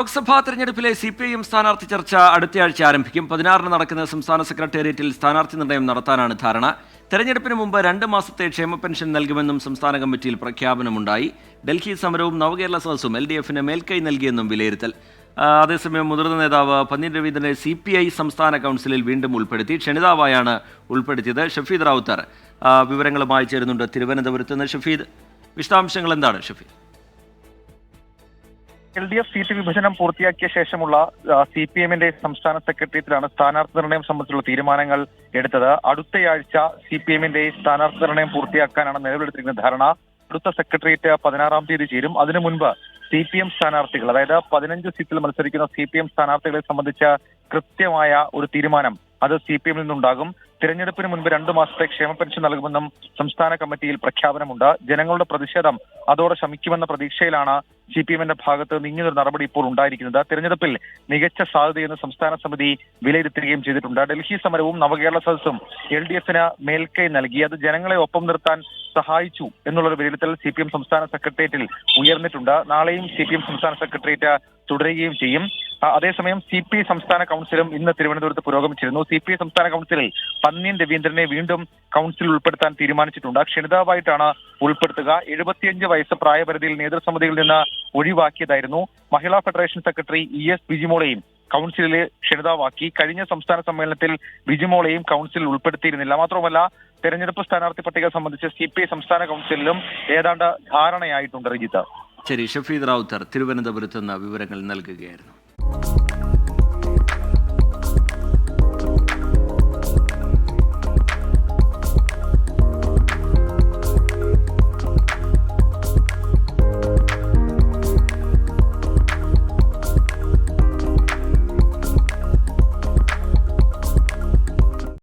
ലോക്സഭാ തെരഞ്ഞെടുപ്പിലെ CPIM സ്ഥാനാർത്ഥി ചർച്ച അടുത്തയാഴ്ച ആരംഭിക്കും. 16-ന് നടക്കുന്ന സംസ്ഥാന സെക്രട്ടേറിയറ്റിൽ സ്ഥാനാർത്ഥി നിർണയം നടത്താനാണ് ധാരണ. തെരഞ്ഞെടുപ്പിന് മുമ്പ് 2 മാസത്തെ ക്ഷേമ പെൻഷൻ നൽകുമെന്നും സംസ്ഥാന കമ്മിറ്റിയിൽ പ്രഖ്യാപനമുണ്ടായി. ഡൽഹി സമരവും നവകേരള സദസ്സും LDF-ന് മേൽക്കൈ നൽകിയെന്നും വിലയിരുത്തൽ. അതേസമയം മുതിർന്ന നേതാവ് പന്ന്യൻ രവീന്ദ്രനെ CPI സംസ്ഥാന കൗൺസിലിൽ വീണ്ടും ഉൾപ്പെടുത്തി. ക്ഷണിതാവായാണ് ഉൾപ്പെടുത്തിയത്. ഷഫീദ് റാവുത്തർ വിവരങ്ങളുമായി ചേരുന്നുണ്ട് തിരുവനന്തപുരത്ത് നിന്ന്. ഷഫീദ്, വിശദാംശങ്ങൾ എന്താണ് ഷഫീദ്? LDF സീറ്റ് വിഭജനം പൂർത്തിയാക്കിയ ശേഷമുള്ള CPM-ന്റെ സംസ്ഥാന സെക്രട്ടേറിയറ്റിലാണ് സ്ഥാനാർത്ഥി നിർണയം സംബന്ധിച്ചുള്ള തീരുമാനങ്ങൾ എടുത്തത്. അടുത്തയാഴ്ച CPM-ന്റെ സ്ഥാനാർത്ഥി നിർണയം പൂർത്തിയാക്കാനാണ് നിലവിലെടുത്തിരിക്കുന്ന ധാരണ. അടുത്ത സെക്രട്ടേറിയറ്റ് 16-ാം തീയതി ചേരും. അതിനു മുൻപ് CPM സ്ഥാനാർത്ഥികൾ, അതായത് 15 സീറ്റിൽ മത്സരിക്കുന്ന CPM സ്ഥാനാർത്ഥികളെ സംബന്ധിച്ച കൃത്യമായ ഒരു തീരുമാനം അത് CPM-ൽ നിന്നുണ്ടാകും. തിരഞ്ഞെടുപ്പിന് മുൻപ് 2 മാസത്തെ ക്ഷേമ പെൻഷൻ നൽകുമെന്നും സംസ്ഥാന കമ്മിറ്റിയിൽ പ്രഖ്യാപനമുണ്ട്. ജനങ്ങളുടെ പ്രതിഷേധം അതോടെ ശമിക്കുമെന്ന പ്രതീക്ഷയിലാണ് CPM-ന്റെ ഭാഗത്ത് നീങ്ങിയൊരു നടപടി ഇപ്പോൾ ഉണ്ടായിരിക്കുന്നത്. തിരഞ്ഞെടുപ്പിൽ മികച്ച സാധ്യതയെന്ന് സംസ്ഥാന സമിതി വിലയിരുത്തുകയും ചെയ്തിട്ടുണ്ട്. ഡൽഹി സമരവും നവകേരള സദസ്സും LDF-ന് മേൽക്കൈ നൽകി. അത് ജനങ്ങളെ ഒപ്പം നിർത്താൻ സഹായിച്ചു എന്നുള്ളൊരു വിലയിരുത്തൽ CPM സംസ്ഥാന സെക്രട്ടേറിയറ്റിൽ ഉയർന്നിട്ടുണ്ട്. നാളെയും CPM സംസ്ഥാന സെക്രട്ടേറിയറ്റ് തുടരുകയും ചെയ്യും. അതേസമയം CPI സംസ്ഥാന കൗൺസിലും ഇന്ന് തിരുവനന്തപുരത്ത് പുരോഗമിച്ചിരുന്നു. CPI സംസ്ഥാന കൗൺസിലിൽ പന്ന്യൻ രവീന്ദ്രനെ വീണ്ടും കൗൺസിലിൽ ഉൾപ്പെടുത്താൻ തീരുമാനിച്ചിട്ടുണ്ട്. ക്ഷണിതാവായിട്ടാണ് ഉൾപ്പെടുത്തുക. 75 വയസ്സ് പ്രായപരിധിയിൽ നേതൃസമിതിയിൽ നിന്ന് ഒഴിവാക്കിയതായിരുന്നു. മഹിളാ ഫെഡറേഷൻ സെക്രട്ടറി ES ബിജിമോളെയും കൗൺസിലിലെ ക്ഷണിതാവാക്കി. കഴിഞ്ഞ സംസ്ഥാന സമ്മേളനത്തിൽ ബിജിമോളെയും കൗൺസിലിൽ ഉൾപ്പെടുത്തിയിരുന്നില്ല. മാത്രമല്ല, തെരഞ്ഞെടുപ്പ് സ്ഥാനാർത്ഥി പട്ടിക സംബന്ധിച്ച് CPI സംസ്ഥാന കൗൺസിലിലും ഏതാണ്ട് ധാരണയായിട്ടുണ്ട്. റിജിത്ത്, ശരി. ഷഫീദ് റാവുത്തർ തിരുവനന്തപുരത്ത് നിന്ന് വിവരങ്ങൾ നൽകുകയായിരുന്നു.